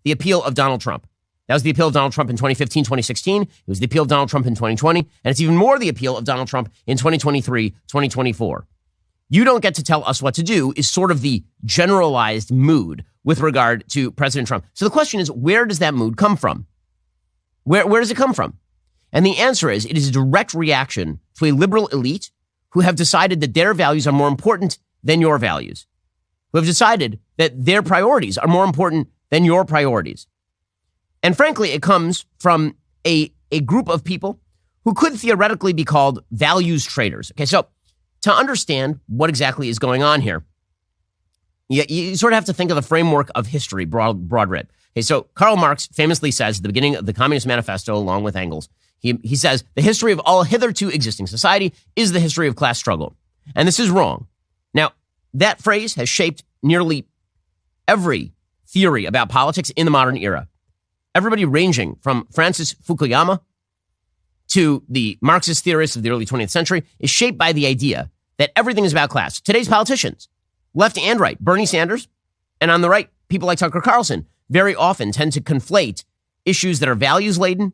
the appeal of Donald Trump. That was the appeal of Donald Trump in 2015, 2016. It was the appeal of Donald Trump in 2020. And it's even more the appeal of Donald Trump in 2023, 2024. You don't get to tell us what to do is sort of the generalized mood with regard to President Trump. So the question is, where does that mood come from? Where does it come from? And the answer is, it is a direct reaction to a liberal elite who have decided that their values are more important than your values, who have decided that their priorities are more important than your priorities. And frankly, it comes from a group of people who could theoretically be called values traders. Okay, so to understand what exactly is going on here, you sort of have to think of the framework of history, broad read. Okay, so Karl Marx famously says at the beginning of the Communist Manifesto, along with Engels, he says, the history of all hitherto existing society is the history of class struggle. And this is wrong. Now, that phrase has shaped nearly every theory about politics in the modern era. Everybody ranging from Francis Fukuyama to the Marxist theorists of the early 20th century is shaped by the idea that everything is about class. Today's politicians, left and right, Bernie Sanders, and on the right, people like Tucker Carlson, very often tend to conflate issues that are values-laden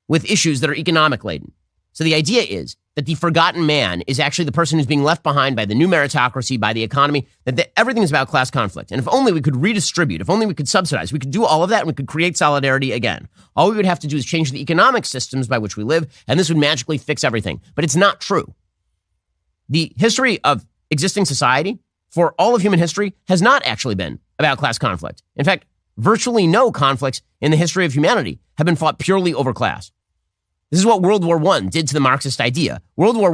with issues that are economic-laden. So the idea is that the forgotten man is actually the person who's being left behind by the new meritocracy, by the economy, that everything is about class conflict. And if only we could redistribute, if only we could subsidize, we could do all of that and we could create solidarity again. All we would have to do is change the economic systems by which we live, and this would magically fix everything. But it's not true. The history of existing society for all of human history has not actually been about class conflict. In fact, virtually no conflicts in the history of humanity have been fought purely over class. This is what World War I did to the Marxist idea. World War